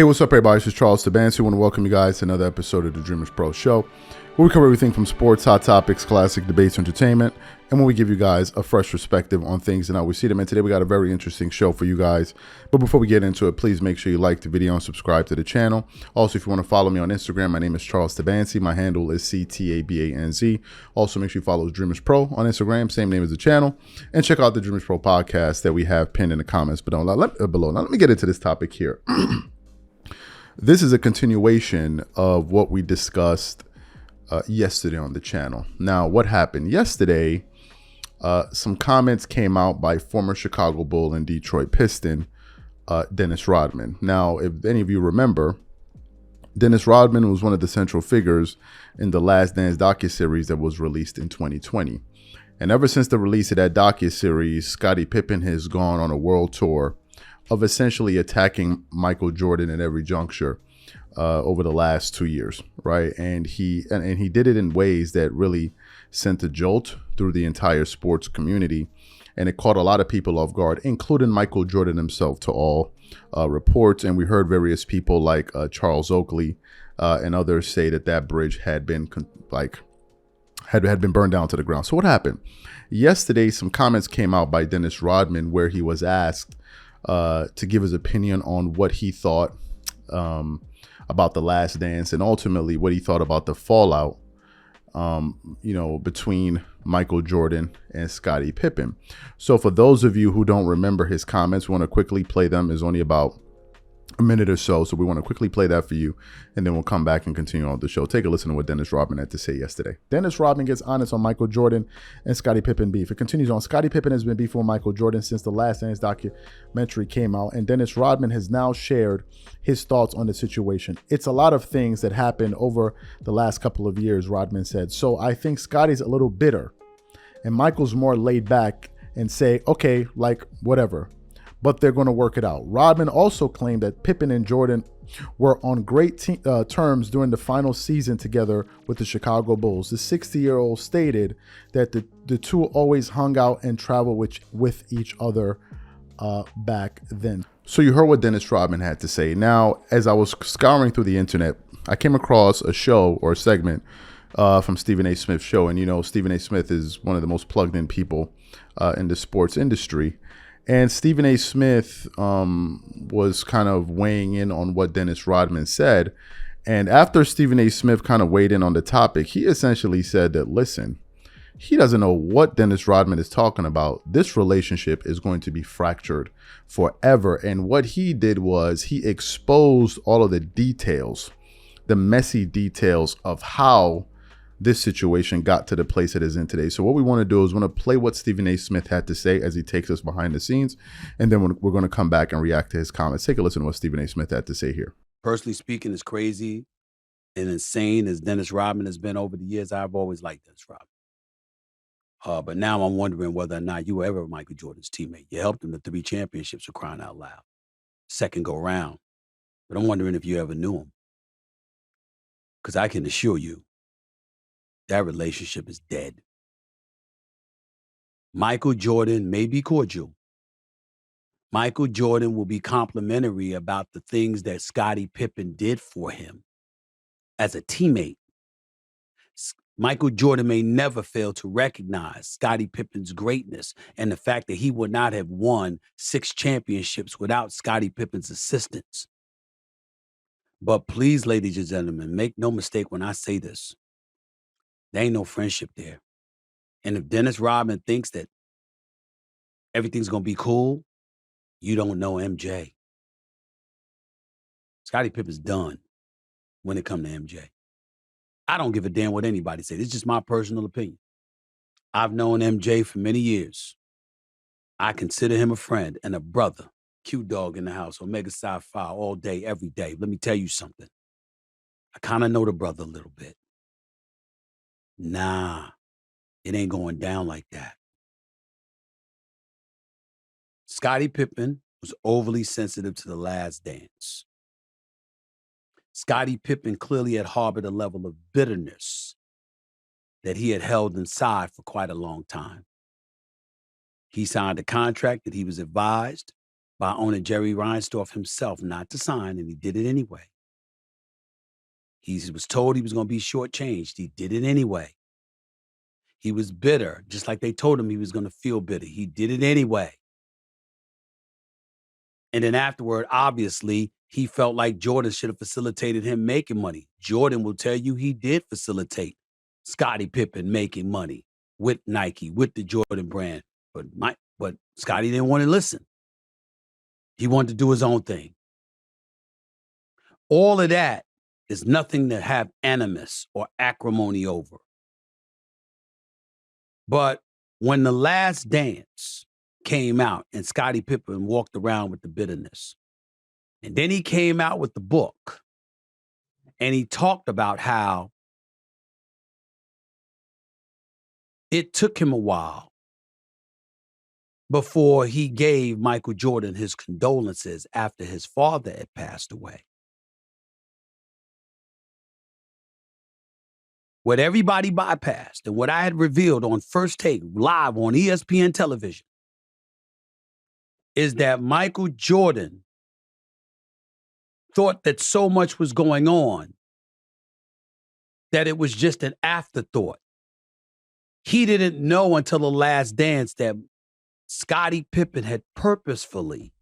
Hey, what's up, everybody? This is Charles Tabansi. I want to welcome you guys to another episode of the Dreamerspro Show, where we cover everything from sports, hot topics, classic debates, entertainment, and when we give you guys a fresh perspective on things and how we see them. And today we got a very interesting show for you guys. But before we get into it, please make sure you like the video and subscribe to the channel. Also, if you want to follow me on Instagram, my name is Charles Tabansi. My handle is CTABANZ. Also, make sure you follow Dreamerspro on Instagram, same name as the channel, and check out the Dreamerspro podcast that we have pinned in the comments below. Now, let me get into this topic here. This is a continuation of what we discussed yesterday on the channel. Now, what happened yesterday, some comments came out by former Chicago Bull and Detroit Piston, Dennis Rodman. Now, if any of you remember, Dennis Rodman was one of the central figures in the Last Dance docuseries that was released in 2020. And ever since the release of that docuseries, Scottie Pippen has gone on a world tour of essentially attacking Michael Jordan at every juncture over the last 2 years, right? And he did it in ways that really sent a jolt through the entire sports community, and it caught a lot of people off guard, including Michael Jordan himself, to all reports. And we heard various people like Charles Oakley and others say that bridge had been had been burned down to the ground. So what happened? Yesterday, some comments came out by Dennis Rodman where he was asked to give his opinion on what he thought about the Last Dance, and ultimately what he thought about the fallout, between Michael Jordan and Scottie Pippen. So for those of you who don't remember his comments, we want to quickly play them. It's only about a minute or so, so we want to quickly play that for you, and then we'll come back and continue on the show. Take a listen to what Dennis Rodman had to say yesterday. Dennis Rodman gets honest on Michael Jordan and Scottie Pippen beef. It continues on. Scottie Pippen has been beefing with Michael Jordan since the Last Dance documentary came out, and Dennis Rodman has now shared his thoughts on the situation. It's a lot of things that happened over the last couple of years, Rodman said. So I think Scottie's a little bitter, and Michael's more laid back and say, okay, like whatever, but they're going to work it out. Rodman also claimed that Pippen and Jordan were on great terms during the final season together with the Chicago Bulls. The 60-year-old stated that the two always hung out and traveled with each other back then. So you heard what Dennis Rodman had to say. Now, as I was scouring through the internet, I came across a show or a segment from Stephen A. Smith's show. And Stephen A. Smith is one of the most plugged in people in the sports industry. And Stephen A. Smith was kind of weighing in on what Dennis Rodman said. And after Stephen A. Smith kind of weighed in on the topic, he essentially said that, listen, he doesn't know what Dennis Rodman is talking about. This relationship is going to be fractured forever. And what he did was he exposed all of the details, the messy details of how this situation got to the place it is in today. So what we want to do is we want to play what Stephen A. Smith had to say as he takes us behind the scenes, and then we're going to come back and react to his comments. Take a listen to what Stephen A. Smith had to say here. Personally speaking, as crazy and insane as Dennis Rodman has been over the years, I've always liked Dennis Rodman. But now I'm wondering whether or not you were ever Michael Jordan's teammate. You helped him to 3 championships, for crying out loud. Second go round. But I'm wondering if you ever knew him. Because I can assure you, that relationship is dead. Michael Jordan may be cordial. Michael Jordan will be complimentary about the things that Scottie Pippen did for him as a teammate. Michael Jordan may never fail to recognize Scottie Pippen's greatness and the fact that he would not have won 6 championships without Scottie Pippen's assistance. But please, ladies and gentlemen, make no mistake when I say this. There ain't no friendship there. And if Dennis Rodman thinks that everything's going to be cool, you don't know MJ. Scottie Pippen's done when it comes to MJ. I don't give a damn what anybody says. It's just my personal opinion. I've known MJ for many years. I consider him a friend and a brother. Q-Dog in the house, Omega Psi Phi, all day, every day. Let me tell you something. I kind of know the brother a little bit. Nah, it ain't going down like that. Scottie Pippen was overly sensitive to the Last Dance. Scottie Pippen clearly had harbored a level of bitterness that he had held inside for quite a long time. He signed a contract that he was advised by owner Jerry Reinsdorf himself not to sign, and he did it anyway. He was told he was going to be shortchanged. He did it anyway. He was bitter, just like they told him he was going to feel bitter. He did it anyway. And then afterward, obviously, he felt like Jordan should have facilitated him making money. Jordan will tell you he did facilitate Scottie Pippen making money with Nike, with the Jordan brand. But Scottie didn't want to listen. He wanted to do his own thing. All of that is nothing to have animus or acrimony over. But when The Last Dance came out and Scottie Pippen walked around with the bitterness, and then he came out with the book and he talked about how it took him a while before he gave Michael Jordan his condolences after his father had passed away. What everybody bypassed and what I had revealed on First Take live on ESPN television is that Michael Jordan thought that so much was going on that it was just an afterthought. He didn't know until The Last Dance that Scottie Pippen had purposefully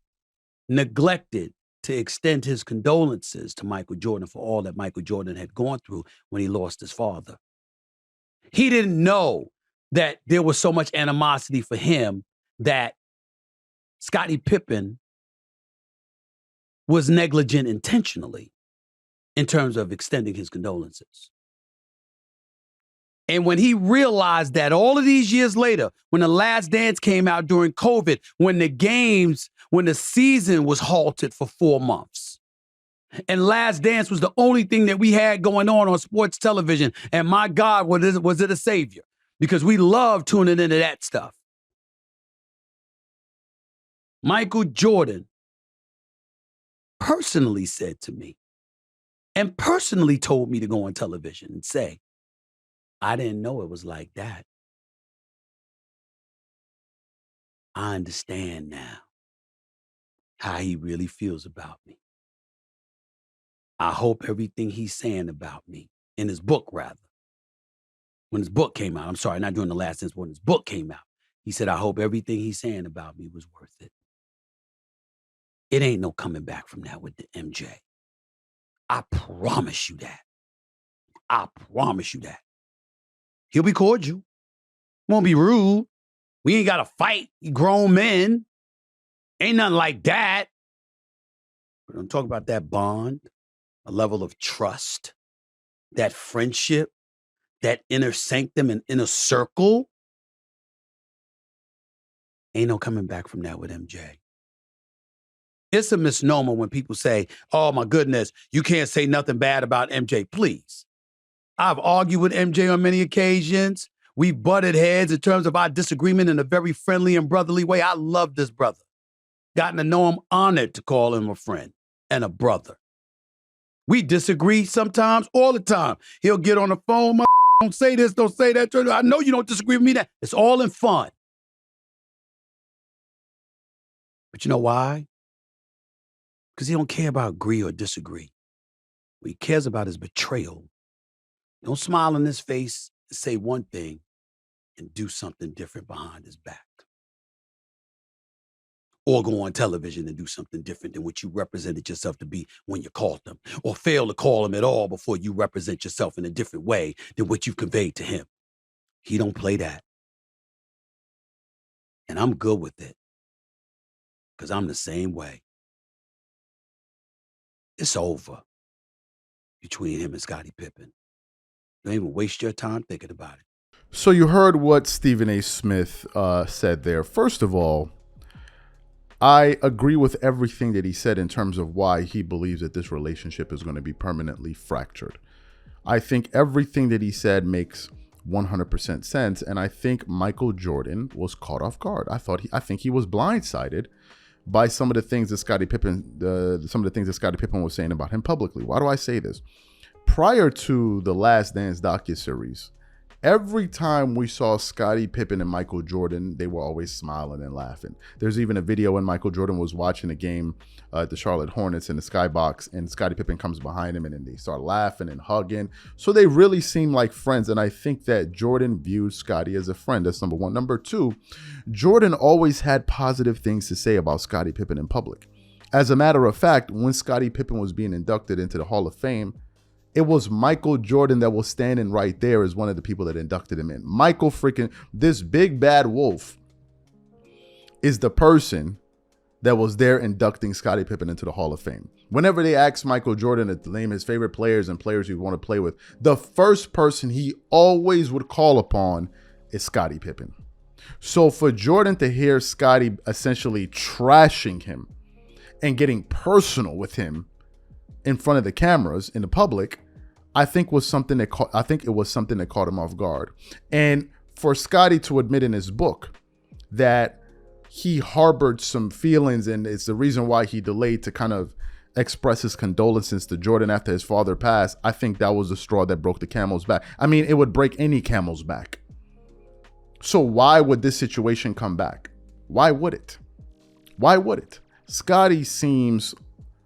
neglected to extend his condolences to Michael Jordan for all that Michael Jordan had gone through when he lost his father. He didn't know that there was so much animosity for him that Scottie Pippen was negligent intentionally in terms of extending his condolences. And when he realized that all of these years later, when The Last Dance came out during COVID, when the season was halted for 4 months, and Last Dance was the only thing that we had going on sports television, and my God, was it a savior? Because we love tuning into that stuff. Michael Jordan personally said to me, and personally told me to go on television and say, I didn't know it was like that. I understand now how he really feels about me. I hope everything he's saying about me, in his book rather, when his book came out, I'm sorry, not during The Last Dance, when his book came out, he said, I hope everything he's saying about me was worth it. It ain't no coming back from that with the MJ. I promise you that. I promise you that. He'll be cordial. Won't be rude. We ain't got to fight, grown men. Ain't nothing like that. But I'm talking about that bond, a level of trust, that friendship, that inner sanctum and inner circle. Ain't no coming back from that with MJ. It's a misnomer when people say, oh my goodness, you can't say nothing bad about MJ. Please. I've argued with MJ on many occasions. We butted heads in terms of our disagreement in a very friendly and brotherly way. I love this brother. Gotten to know him, honored to call him a friend and a brother. We disagree sometimes, all the time. He'll get on the phone, don't say this, don't say that. I know you don't disagree with me. That it's all in fun. But you know why? Because he don't care about agree or disagree. What he cares about is betrayal. Don't smile in his face and say one thing and do something different behind his back. Or go on television and do something different than what you represented yourself to be when you called him. Or fail to call him at all before you represent yourself in a different way than what you've conveyed to him. He don't play that. And I'm good with it. Because I'm the same way. It's over between him and Scottie Pippen. Don't even waste your time thinking about it. So you heard what Stephen A. Smith said there. First of all, I agree with everything that he said in terms of why he believes that this relationship is going to be permanently fractured. I think everything that he said makes 100% sense, and I think Michael Jordan was caught off guard. I think he was blindsided by some of the things that Scottie Pippen was saying about him publicly. Why do I say this? Prior to the Last Dance docuseries, Every time we saw Scottie Pippen and Michael Jordan, they were always smiling and laughing. There's even a video when Michael Jordan was watching a game at the Charlotte Hornets in the skybox, and Scottie Pippen comes behind him, and then they start laughing and hugging. So they really seem like friends, and I think that Jordan viewed Scottie as a friend. That's number one. Number two, Jordan always had positive things to say about Scottie Pippen in public. As a matter of fact, when Scottie Pippen was being inducted into the Hall of Fame, it was Michael Jordan that was standing right there as one of the people that inducted him in. Michael freaking, this big bad wolf is the person that was there inducting Scottie Pippen into the Hall of Fame. Whenever they asked Michael Jordan to name his favorite players and players he would want to play with, the first person he always would call upon is Scottie Pippen. So for Jordan to hear Scottie essentially trashing him and getting personal with him in front of the cameras in the public, I think it was something that caught him off guard. And for Scottie to admit in his book that he harbored some feelings, and it's the reason why he delayed to kind of express his condolences to Jordan after his father passed, I think that was the straw that broke the camel's back. I mean, it would break any camel's back. So why would this situation come back? Why would it? Why would it? Scottie seems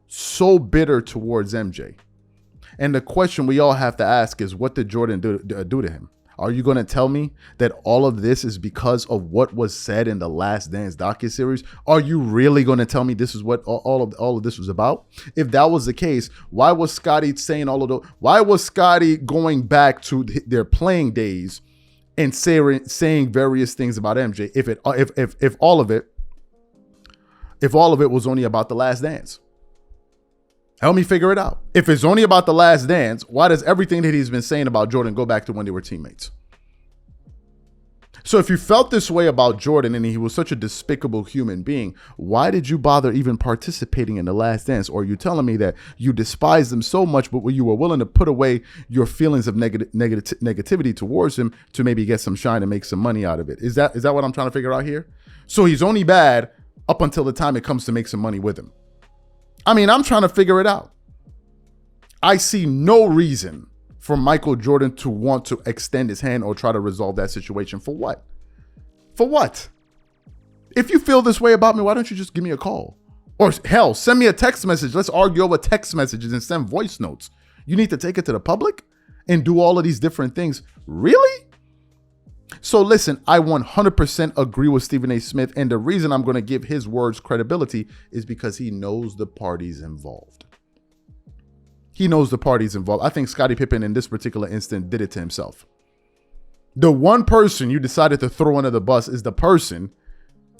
so bitter towards MJ. And the question we all have to ask is, what did Jordan do to him? Are you going to tell me that all of this is because of what was said in the Last Dance docuseries? Are you really going to tell me this is what all of this was about? If that was the case, why was Scottie saying all of those? Why was Scottie going back to their playing days and saying various things about MJ if all of it was only about the Last Dance? Help me figure it out. If it's only about the Last Dance, why does everything that he's been saying about Jordan go back to when they were teammates? So if you felt this way about Jordan and he was such a despicable human being, why did you bother even participating in the Last Dance? Or are you telling me that you despise him so much, but you were willing to put away your feelings of negativity towards him to maybe get some shine and make some money out of it? Is that what I'm trying to figure out here? So he's only bad up until the time it comes to make some money with him. I mean, I'm trying to figure it out. I see no reason for Michael Jordan to want to extend his hand or try to resolve that situation. For what? For what? If you feel this way about me, why don't you just give me a call? Or hell, send me a text message. Let's argue over text messages and send voice notes. You need to take it to the public and do all of these different things. Really? So listen, I 100% agree with Stephen A. Smith, and the reason I'm going to give his words credibility is because he knows the parties involved. He knows the parties involved. I think Scottie Pippen in this particular instance did it to himself. The one person you decided to throw under the bus is the person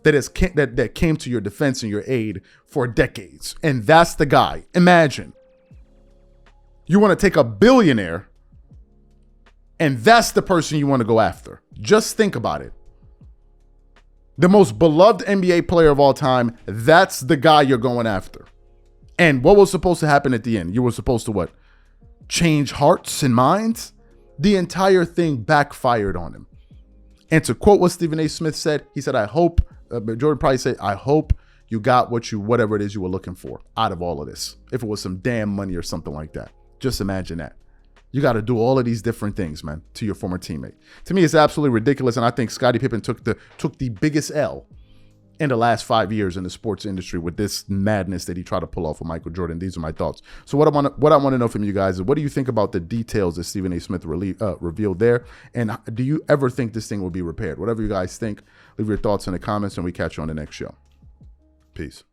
that came to your defense and your aid for decades, and that's the guy. Imagine you want to take a billionaire, and that's the person you want to go after. Just think about it. The most beloved NBA player of all time, that's the guy you're going after. And what was supposed to happen at the end? You were supposed to what? Change hearts and minds? The entire thing backfired on him. And to quote what Stephen A. Smith said, he said, Jordan probably said, I hope you got whatever it is you were looking for out of all of this. If it was some damn money or something like that. Just imagine that. You got to do all of these different things, man, to your former teammate. To me, it's absolutely ridiculous, and I think Scottie Pippen took the biggest L in the last 5 years in the sports industry with this madness that he tried to pull off with Michael Jordan. These are my thoughts. So what I want to know from you guys is, what do you think about the details that Stephen A. Smith revealed there? And do you ever think this thing will be repaired? Whatever you guys think, leave your thoughts in the comments, and we catch you on the next show. Peace.